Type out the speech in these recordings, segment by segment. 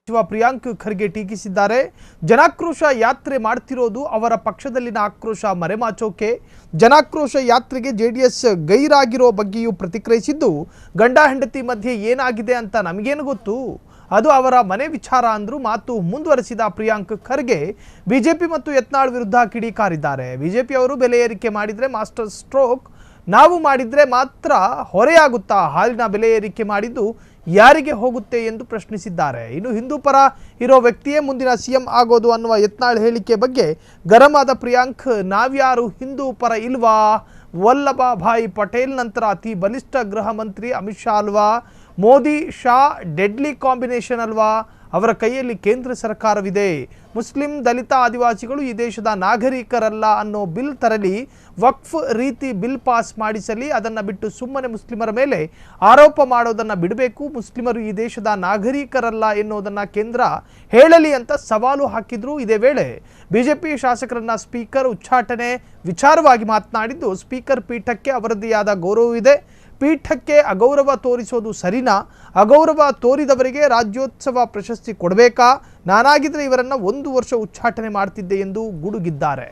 ಸಚಿವ ಪ್ರಿಯಾಂಕ್ ಖರ್ಗೆ ಟೀಕಿಸಿದ್ದಾರೆ. ಜನಾಕ್ರೋಶ ಯಾತ್ರೆ ಮಾಡ್ತಿರೋದು ಅವರ ಪಕ್ಷದಲ್ಲಿನ ಆಕ್ರೋಶ ಮರೆಮಾಚೋಕೆ. ಜನಾಕ್ರೋಶ ಯಾತ್ರೆಗೆ ಜೆಡಿಎಸ್ ಗೈರಾಗಿರೋ ಬಗ್ಗೆಯೂ ಪ್ರತಿಕ್ರಿಯಿಸಿದ್ದು, ಗಂಡ ಹೆಂಡತಿ ಮಧ್ಯೆ ಏನಾಗಿದೆ ಅಂತ ನಮಗೇನು ಗೊತ್ತು, ಅದು ಅವರ ಮನೆ ವಿಚಾರ ಅಂದ್ರು. ಮಾತು ಮುಂದುವರೆಸಿದ ಪ್ರಿಯಾಂಕ್ ಖರ್ಗೆ ಬಿಜೆಪಿ ಮತ್ತು ಯತ್ನಾಳ್ ವಿರುದ್ಧ ಕಿಡಿಕಾರಿದ್ದಾರೆ. ಬಿಜೆಪಿ ಅವರು ಬೆಲೆ ಏರಿಕೆ ಮಾಡಿದ್ರೆ ಮಾಸ್ಟರ್ ಸ್ಟ್ರೋಕ್, ನಾವು ಮಾಡಿದ್ರೆ ಮಾತ್ರ ಹೊರೆಯಾಗುತ್ತಾ? ಹಾಲಿನ ಬೆಲೆ ಏರಿಕೆ ಮಾಡಿದ್ದು ಯಾರಿಗೆ ಹೋಗುತ್ತೆ ಎಂದು ಪ್ರಶ್ನಿಸಿದ್ದಾರೆ. ಇನ್ನು ಹಿಂದೂ ಪರ ಇರೋ ವ್ಯಕ್ತಿಯೇ ಮುಂದಿನ ಸಿಎಂ ಆಗೋದು ಅನ್ನುವ ಯತ್ನಾಳ್ ಹೇಳಿಕೆ ಬಗ್ಗೆ ಗರಂ ಆದ ಪ್ರಿಯಾಂಕ್, ನಾವ್ಯಾರು ಹಿಂದೂ ಪರ ಇಲ್ವಾ? ವಲ್ಲಭಭಾಯಿ ಪಟೇಲ್ ನಂತರ ಅತಿ ಬಲಿಷ್ಠ ಗೃಹ ಮಂತ್ರಿ ಅಮಿತ್ ಶಾ ಅಲ್ವಾ? ಮೋದಿ ಶಾ ಡೆಡ್ಲಿ ಕಾಂಬಿನೇಷನ್ ಅಲ್ವಾ? ಅವರ ಕೈಯಲ್ಲಿ ಕೇಂದ್ರ ಸರ್ಕಾರವಿದೆ. ಮುಸ್ಲಿಂ, ದಲಿತ, ಆದಿವಾಸಿಗಳು ಈ ದೇಶದ ನಾಗರಿಕರಲ್ಲ ಅನ್ನೋ ಬಿಲ್ ತರಲಿ, ವಕ್ಫ್ ರೀತಿ ಬಿಲ್ ಪಾಸ್ ಮಾಡಿಸಲಿ. ಅದನ್ನು ಬಿಟ್ಟು ಸುಮ್ಮನೆ ಮುಸ್ಲಿಮರ ಮೇಲೆ ಆರೋಪ ಮಾಡೋದನ್ನು ಬಿಡಬೇಕು. ಮುಸ್ಲಿಮರು ಈ ದೇಶದ ನಾಗರಿಕರಲ್ಲ ಎನ್ನುವುದನ್ನು ಕೇಂದ್ರ ಹೇಳಲಿ ಅಂತ ಸವಾಲು ಹಾಕಿದ್ರು. ಇದೇ ವೇಳೆ ಬಿಜೆಪಿ ಶಾಸಕರನ್ನ ಸ್ಪೀಕರ್ ಉಚ್ಚಾಟನೆ ವಿಚಾರವಾಗಿ ಮಾತನಾಡಿದ್ದು, ಸ್ಪೀಕರ್ ಪೀಠಕ್ಕೆ ಅವರದ್ದೇ ಆದ ಗೌರವವಿದೆ, ಪೀಠಕ್ಕೆ ಅಗೌರವ ತೋರಿಸೋದು ಸರಿನಾ? ಅಗೌರವ ತೋರಿದವರಿಗೆ ರಾಜ್ಯೋತ್ಸವ ಪ್ರಶಸ್ತಿ ಕೊಡಬೇಕಾ? ನಾನಾಗಿದ್ರೆ ಇವರನ್ನ 1 ವರ್ಷ ಉಚ್ಚಾಟನೆ ಮಾಡ್ತಿದ್ದೆ ಎಂದು ಗುಡುಗಿದ್ದಾರೆ.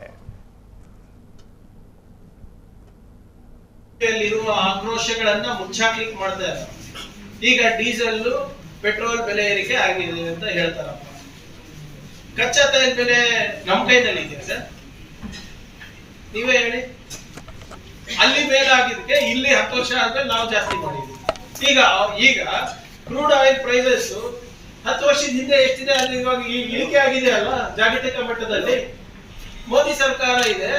ಆಕ್ರೋಶಗಳನ್ನ ಮುಚ್ಚಾಕ್ಲಿಕ್ಕೆ ಮಾಡ್ತಾರೆ. ಈಗ ಡೀಸೆಲ್ ಪೆಟ್ರೋಲ್ ಬೆಲೆ ಏರಿಕೆ ಆಗಿದೆ ಅಂತ ಹೇಳ್ತಾರಪ್ಪ. ಕಚ್ಚಾ ತೈಲ ಬೆಲೆ ನಮ್ ಕೈನಲ್ಲಿ ಇದೆ ಸರ್, ನೀವೇ ಹೇಳಿ. ಅಲ್ಲಿ ಮೇಲಾಗಿದ್ದಕ್ಕೆ ಇಲ್ಲಿ 10 ವರ್ಷ ಆದ್ಮೇಲೆ ನಾವು ಜಾಸ್ತಿ ಮಾಡಿದ್ವಿ. ಈಗ ಕ್ರೂಡ್ ಆಯಿಲ್ ಪ್ರೈಸಸ್ 10 ವರ್ಷದ ಹಿಂದೆ ಎಷ್ಟಿದೆ ಅದು ಇವಾಗ ಇಳಿಕೆ ಆಗಿದೆ ಅಲ್ಲ ಜಾಗತಿಕ ಮಟ್ಟದಲ್ಲಿ. ಮೋದಿ ಸರ್ಕಾರ ಇದೆ,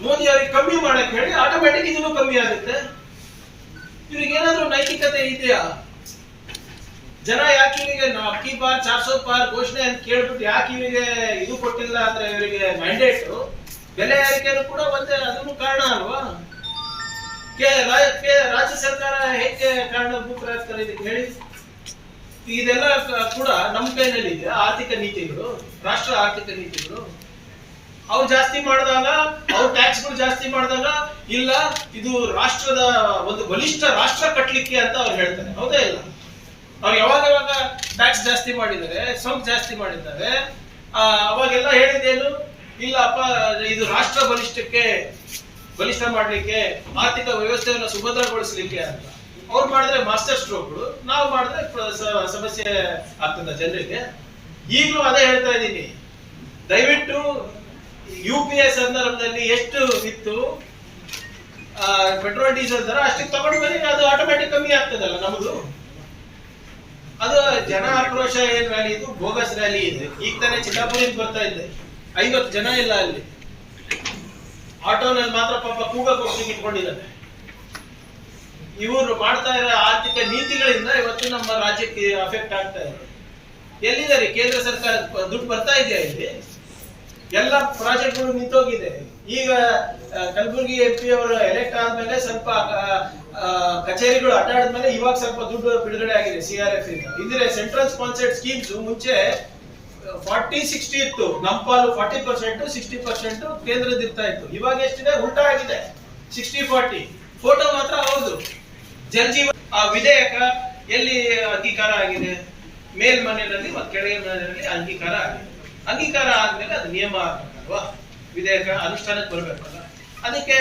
ಮೋದಿ ಅವರಿಗೆ ಕಮ್ಮಿ ಮಾಡಕ್ ಹೇಳಿ ಆಟೋಮ್ಯಾಟಿಕ್ ಇದನ್ನು ಕಮ್ಮಿ ಆಗುತ್ತೆ. ಇವ್ರಿಗೆ ಏನಾದ್ರು ನೈತಿಕತೆ ಇದೆಯಾ? ಜನ ಯಾಕೆ ಇವರಿಗೆ ಅಕ್ಕಿ ಪಾರ್ 400 ಪಾರ್ ಘೋಷಣೆ ಅಂತ ಕೇಳ್ಬಿಟ್ಟು ಯಾಕೆ ಇವರಿಗೆ ಇದು ಕೊಟ್ಟಿಲ್ಲ ಅಂದ್ರೆ ಇವರಿಗೆ ಮ್ಯಾಂಡೇಟ್ ಬೆಲೆ ಏರಿಕೆನೂ ಕೂಡ ಒಂದೇ, ಅದನ್ನು ಕಾರಣ ಅಲ್ವಾ? ರಾಜ್ಯ ಸರ್ಕಾರ ಹೇಗೆ ಕಾರಣಭೂತರಾಗ್ತಾರೆ ಇದಕ್ಕೆ ಹೇಳಿ? ಇದೆಲ್ಲ ಕೂಡ ನಮ್ಮ ಕೈನಲ್ಲಿ ಇದೆ. ಆರ್ಥಿಕ ನೀತಿಗಳು, ರಾಷ್ಟ್ರ ಆರ್ಥಿಕ ನೀತಿಗಳು. ಅವ್ರು ಜಾಸ್ತಿ ಮಾಡಿದಾಗ, ಅವ್ರು ಟ್ಯಾಕ್ಸ್ಗಳು ಜಾಸ್ತಿ ಮಾಡಿದಾಗ, ಇಲ್ಲ ಇದು ರಾಷ್ಟ್ರದ ಒಂದು ಬಲಿಷ್ಠ ರಾಷ್ಟ್ರ ಕಟ್ಟಲಿಕ್ಕೆ ಅಂತ ಅವ್ರು ಹೇಳ್ತಾರೆ. ಹೌದಾ ಇಲ್ಲ? ಅವ್ರು ಯಾವಾಗ ಟ್ಯಾಕ್ಸ್ ಜಾಸ್ತಿ ಮಾಡಿದ್ದಾರೆ, ಸೊಂಕು ಜಾಸ್ತಿ ಮಾಡಿದ್ದಾರೆ, ಅವಾಗೆಲ್ಲ ಹೇಳಿದ್ದೇನು? ಇಲ್ಲಪ್ಪ ಇದು ರಾಷ್ಟ್ರ ಬಲಿಷ್ಠ ಮಾಡ್ಲಿಕ್ಕೆ, ಆರ್ಥಿಕ ವ್ಯವಸ್ಥೆಯನ್ನು ಸುಭದ್ರಗೊಳಿಸಲಿಕ್ಕೆ ಅಂತ. ಅವ್ರು ಮಾಡಿದ್ರೆ ಮಾಸ್ಟರ್ ಸ್ಟ್ರೋಕ್ಗಳು, ನಾವು ಮಾಡಿದ್ರೆ ಸಮಸ್ಯೆ ಆಗ್ತದೆ ಜನರಿಗೆ. ಈಗಲೂ ಅದೇ ಹೇಳ್ತಾ ಇದ್ದೀನಿ, ದಯವಿಟ್ಟು UPA ಸಂದರ್ಭದಲ್ಲಿ ಎಷ್ಟು ಇತ್ತು ಪೆಟ್ರೋಲ್ ಡೀಸೆಲ್ ದರ, ಅಷ್ಟಕ್ಕೆ ತಗೊಂಡು ಬನ್ನಿ, ಅದು ಆಟೋಮ್ಯಾಟಿಕ್ ಕಮ್ಮಿ ಆಗ್ತದಲ್ಲ ನಮ್ದು. ಅದು ಜನ ಆಕ್ರೋಶ ಏನ್ ರ್ಯಾಲಿ ಇದು? ಬೋಗಸ್ ರ್ಯಾಲಿ ಇದೆ. ಈಗ ತಾನೇ ಚಿಕ್ಕಾಪುರಿಂದ ಬರ್ತಾ ಇದ್ದೆ, 50 ಜನ ಇಲ್ಲ ಅಲ್ಲಿ. ಆಟೋನಲ್ಲಿ ಮಾತ್ರ ಪಾಪ ಕೂಗಕ್ಕೆ ಇಟ್ಕೊಂಡಿದ್ದಾರೆ. ಇವರು ಮಾಡ್ತಾ ಇರೋ ಆರ್ಥಿಕ ನೀತಿಗಳಿಂದ ಇವತ್ತು ನಮ್ಮ ರಾಜ್ಯಕ್ಕೆ ಅಫೆಕ್ಟ್ ಆಗ್ತಾ ಇದೆ. ಎಲ್ಲಿದ್ದಾರೆ ಕೇಂದ್ರ ಸರ್ಕಾರ? ದುಡ್ಡು ಬರ್ತಾ ಇದೆಯಾ? ಇಲ್ಲಿ ಎಲ್ಲ ಪ್ರಾಜೆಕ್ಟ್ಗಳು ನಿಂತೋಗಿದೆ. ಈಗ ಕಲಬುರಗಿ MP ಅವರು ಎಲೆಕ್ಟ್ ಆದ್ಮೇಲೆ ಸ್ವಲ್ಪ ಕಚೇರಿಗಳು ಅಡ್ಡಾಡಿದ್ಮೇಲೆ ಇವಾಗ ಸ್ವಲ್ಪ ದುಡ್ಡು ಬಿಡುಗಡೆ ಆಗಿದೆ CRF ಇಂದ. ಇದ್ರೆ ಸೆಂಟ್ರಲ್ ಸ್ಪಾನ್ಸರ್ಡ್ ಸ್ಕೀಮ್ಸ್ ಮುಂಚೆ 40-60 ಇತ್ತು. ನಮ್ಮ ಪಾಲು 40%, 60% ಕೇಂದ್ರದ ಇರ್ತಾ ಇತ್ತು. ಇವಾಗ ಎಷ್ಟಿದೆ? ಉಲ್ಟಾ ಆಗಿದೆ, 60-40. ಫೋಟೋ ಮಾತ್ರ ಹೌದು. ಜಲ್ ಜೀವನ್ ವಿಧೇಯಕ ಎಲ್ಲಿ ಅಂಗೀಕಾರ ಆಗಿದೆ? ಮೇಲ್ಮನೆಯಲ್ಲಿ ಮತ್ತು ಕೆಳಗಿನ ಮನೆಯಲ್ಲಿ ಅಂಗೀಕಾರ ಆಗಿದೆ. ಅಂಗೀಕಾರ ಆದ್ಮೇಲೆ ಅದು ನಿಯಮ ಆಗ್ಬೇಕಲ್ವಾ? ವಿಧೇಯಕ ಅನುಷ್ಠಾನಕ್ಕೆ ಬರ್ಬೇಕಲ್ಲ. ಅದಕ್ಕೆ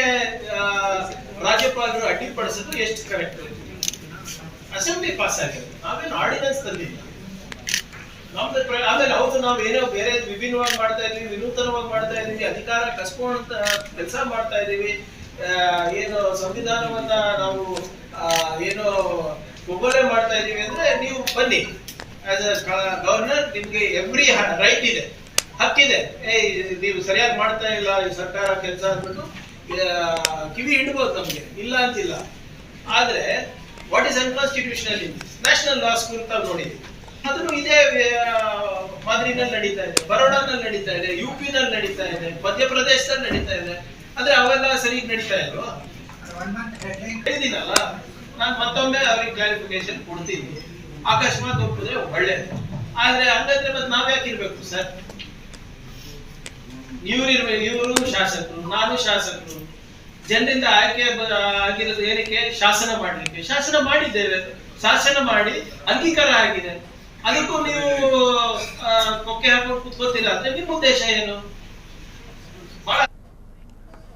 ರಾಜ್ಯಪಾಲರು ಅಡ್ಡಿಪಡಿಸೋದು ಎಷ್ಟು ಕರೆಕ್ಟ್? ಅಸೆಂಬ್ಲಿ ಪಾಸ್ ಆಗಿದೆ, ನಾವೇನು ಆರ್ಡಿನೆನ್ಸ್ ತಂದಿಲ್ಲ. ಆಮೇಲೆ ಹೌದು, ನಾವು ಏನೋ ಬೇರೆ ವಿಭಿನ್ನವಾಗಿ ಮಾಡ್ತಾ ಇದೀವಿ, ವಿನೂತನವಾಗಿ ಮಾಡ್ತಾ ಇದೀವಿ, ಅಧಿಕಾರ ಕಸ್ಕೊಂಡ ಕೆಲಸ ಮಾಡ್ತಾ ಇದೀವಿ, ಏನು ಸಂವಿಧಾನವನ್ನ ನಾವು ಏನೋ ಒಬ್ಬರೇ ಮಾಡ್ತಾ ಇದೀವಿ ಅಂದ್ರೆ ನೀವು ಬನ್ನಿ. ಆಸ್ ಅ ಗವರ್ನರ್ ನಿಮ್ಗೆ ಎವ್ರಿ ರೈಟ್ ಇದೆ, ಹಕ್ಕಿದೆ. ನೀವು ಸರಿಯಾಗಿ ಮಾಡ್ತಾ ಇಲ್ಲ ಈ ಸರ್ಕಾರ ಕೆಲಸ ಅಂದ್ಬಿಟ್ಟು ಕಿವಿ ಹಿಡ್ಬೋದು, ನಮ್ಗೆ ಇಲ್ಲ ಅಂತಿಲ್ಲ. ಆದ್ರೆ what is unconstitutional in this? National law school ತಾವು ನೋಡಿದ್ವಿ, ಅದನ್ನು ಇದೇ ಮಾದರಿನಲ್ಲಿ ನಡೀತಾ ಇದೆ. ಬರೋಡಾನಲ್ಲಿ ನಡೀತಾ ಇದೆ, UP ನಲ್ಲಿ ನಡೀತಾ ಇದೆ, ಮಧ್ಯಪ್ರದೇಶದಲ್ಲಿ ನಡೀತಾ ಇದೆ. ಆದ್ರೆ ಅವೆಲ್ಲ ಸರಿ ನಡೀತಾ ಇಲ್ವಾ? ಹೇಳಿದೀನಲ್ಲ, ನಾನು ಮತ್ತೊಮ್ಮೆ ಅವ್ರಿಗೆ ಕ್ಲಾರಿಫಿಕೇಶನ್ ಕೊಡ್ತೀನಿ. ಅಕಸ್ಮಾತ್ ಒಪ್ಪಿದ್ರೆ ಒಳ್ಳೇದು. ಆದ್ರೆ ಹಂಗಂದ್ರೆ ಮತ್ತೆ ನಾವ್ ಯಾಕೆ ಇರ್ಬೇಕು ಸರ್? ಇವರು ಶಾಸಕರು, ನಾನು ಶಾಸಕರು, ಜನರಿಂದ ಆಯ್ಕೆ ಆಗಿರೋದು ಏನಕ್ಕೆ? ಶಾಸನ ಮಾಡ್ಲಿಕ್ಕೆ. ಶಾಸನ ಮಾಡಿದ್ದೇವೆ, ಶಾಸನ ಮಾಡಿ ಅಂಗೀಕಾರ ಆಗಿದೆ. ಅದಕ್ಕೂ ನೀವು ಬುಕ್ಕೆ ಹಾಕೊಂಡು ಕುತ್ಕೋತೀರಾ ಅಂದ್ರೆ ನಿಮ್ಮ ಉದ್ದೇಶ ಏನು?